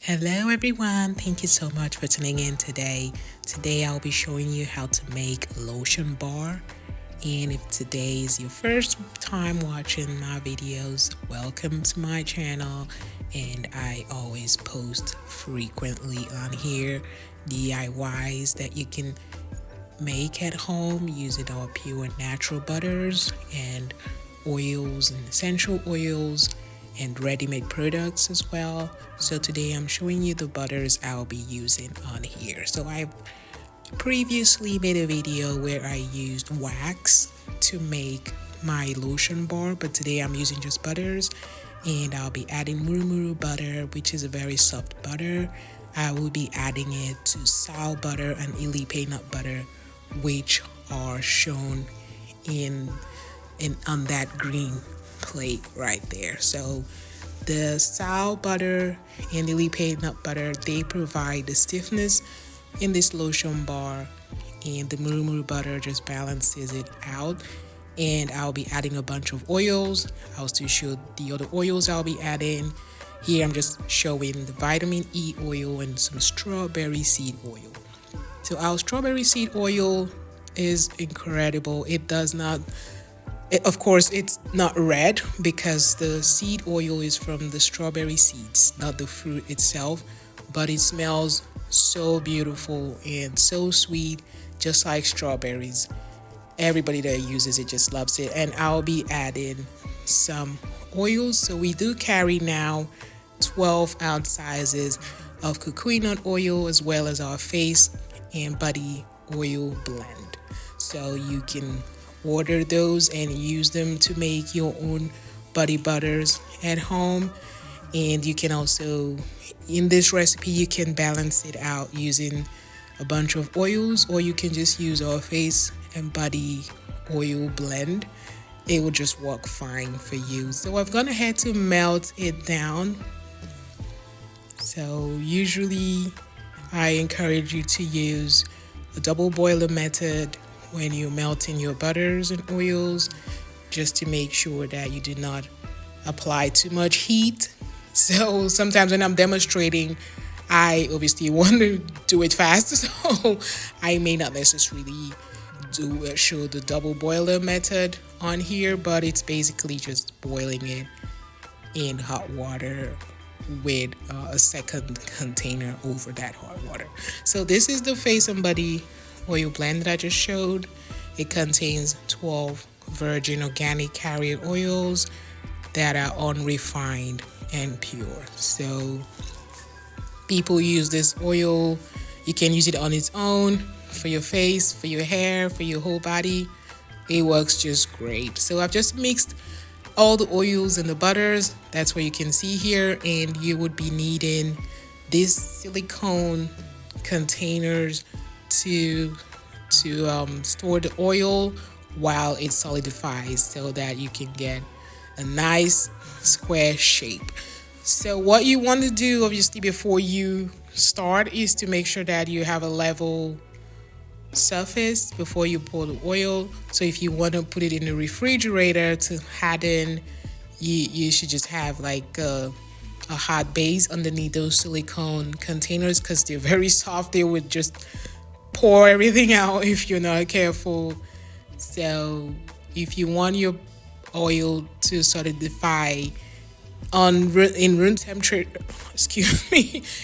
Hello everyone, thank you so much for tuning in today. Today I'll be showing you how to make a lotion bar. And if today is your first time watching my videos, welcome to my channel. And I always post frequently on here DIYs that you can make at home using our pure natural butters and oils and essential oils and ready-made products as well. So today I'm showing you the butters I'll be using on here. So I've previously made a video where I used wax to make my lotion bar, but today I'm using just butters, and I'll be adding murumuru butter, which is a very soft butter. I will be adding it to sow butter and ilipe nut butter, which are shown in on that green plate right there. So the sow butter and the ilipe nut butter, they provide the stiffness in this lotion bar, and the murumuru butter just balances it out. And I'll be adding a bunch of oils. I'll still show the other oils I'll be adding. Here I'm just showing the vitamin E oil and some strawberry seed oil. So our strawberry seed oil is incredible. Of course, it's not red because the seed oil is from the strawberry seeds, not the fruit itself, but it smells so beautiful and so sweet, just like strawberries. Everybody that uses it just loves it. And I'll be adding some oils. So we do carry now 12-ounce sizes of coconut nut oil, as well as our face and body oil blend. So you can order those and use them to make your own body butters at home. And you can also, in this recipe, you can balance it out using a bunch of oils, or you can just use our face and body oil blend. It will just work fine for you. So I've gone ahead to melt it down. So usually I encourage you to use a double boiler method when you're melting your butters and oils, just to make sure that you do not apply too much heat. So sometimes when I'm demonstrating, I obviously want to do it fast, so I may not necessarily show the double boiler method on here, but it's basically just boiling it in hot water with a second container over that hot water. So this is the face and body oil blend that I just showed. It contains 12 virgin organic carrier oils that are unrefined and pure. So people use this oil. You can use it on its own for your face, for your hair, for your whole body. It works just great. So I've just mixed all the oils and the butters. That's what you can see here. And you would be needing these silicone containers to store the oil while it solidifies, so that you can get a nice square shape. So what you want to do, obviously, before you start, is to make sure that you have a level surface before you pour the oil. So if you want to put it in the refrigerator to harden, you should just have like a hot base underneath those silicone containers, because they're very soft. They would just pour everything out if you're not careful. So if you want your oil to solidify in room temperature,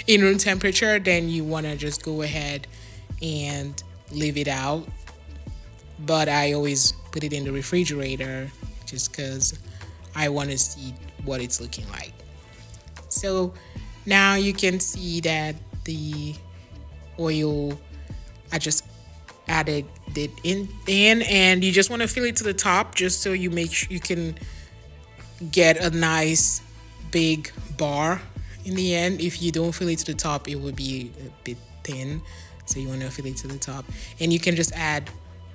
in room temperature, then you want to just go ahead and leave it out. But I always put it in the refrigerator just because I want to see what it's looking like. So now you can see that the oil, I just added it in, and you just want to fill it to the top, just so you make sure you can get a nice big bar in the end. If you don't fill it to the top, it would be a bit thin, so you want to fill it to the top. And you can just add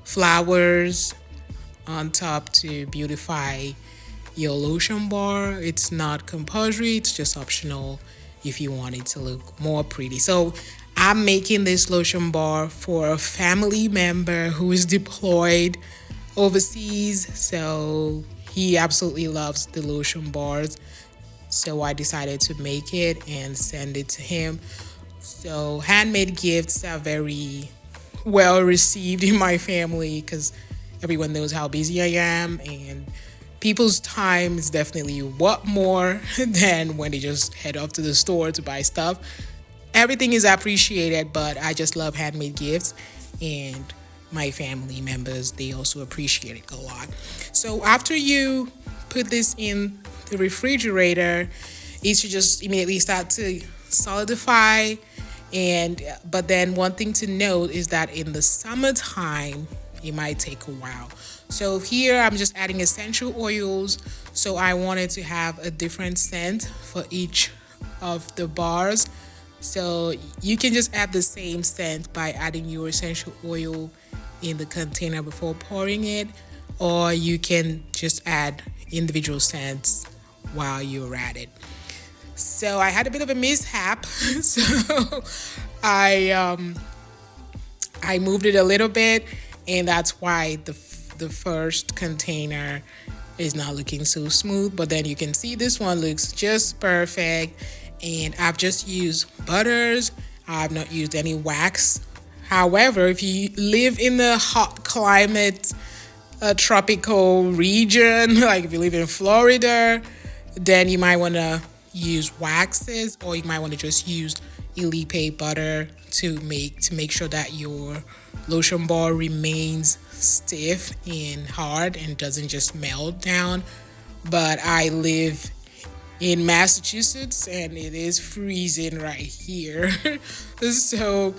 flowers on top to beautify your lotion bar. It's not compulsory, it's just optional if you want it to look more pretty. So I'm making this lotion bar for a family member who is deployed overseas. So he absolutely loves the lotion bars. So I decided to make it and send it to him. So handmade gifts are very well received in my family because everyone knows how busy I am, and people's time is definitely what more than when they just head off to the store to buy stuff. Everything is appreciated, but I just love handmade gifts, and my family members, they also appreciate it a lot. So after you put this in the refrigerator, it should just immediately start to solidify. And but then one thing to note is that in the summertime it might take a while. So here I'm just adding essential oils, so I wanted to have a different scent for each of the bars. So you can just add the same scent by adding your essential oil in the container before pouring it, or you can just add individual scents while you're at it. So I had a bit of a mishap. So I moved it a little bit, and that's why the first container is not looking so smooth. But then you can see this one looks just perfect, and I've just used butters. I've not used any wax. However, if you live in the hot climate, a tropical region, like if you live in Florida, then you might want to use waxes, or you might want to just use Elipe butter to make sure that your lotion bar remains stiff and hard and doesn't just melt down. But I live in Massachusetts and it is freezing right here. So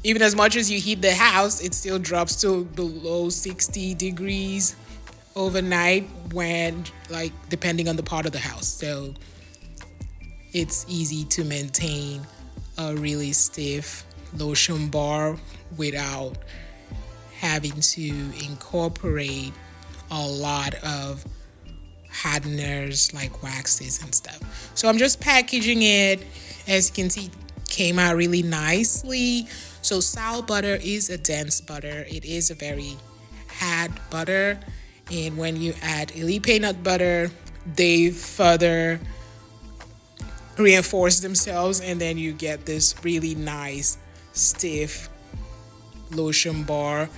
even as much as you heat the house, it still drops to below 60 degrees overnight, when, like, depending on the part of the house. So it's easy to maintain a really stiff lotion bar without having to incorporate a lot of hardeners like waxes and stuff. So I'm just packaging it. As you can see, it came out really nicely. So sow butter is a dense butter. It is a very hard butter. And when you add Elipe nut butter, they further reinforce themselves, and then you get this really nice stiff lotion bar.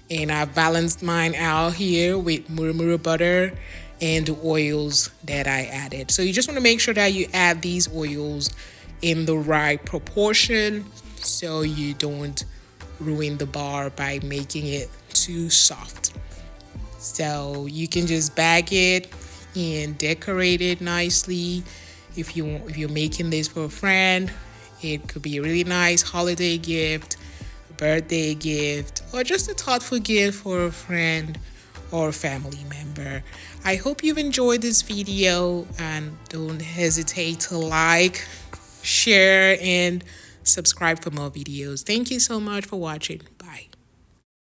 And I've balanced mine out here with murumuru butter and the oils that I added. So you just want to make sure that you add these oils in the right proportion so you don't ruin the bar by making it too soft. So you can just bag it and decorate it nicely. If you're making this for a friend, it could be a really nice holiday gift, a birthday gift, or just a thoughtful gift for a friend or a family member. I hope you've enjoyed this video, and don't hesitate to like, share, and subscribe for more videos. Thank you so much for watching. Bye.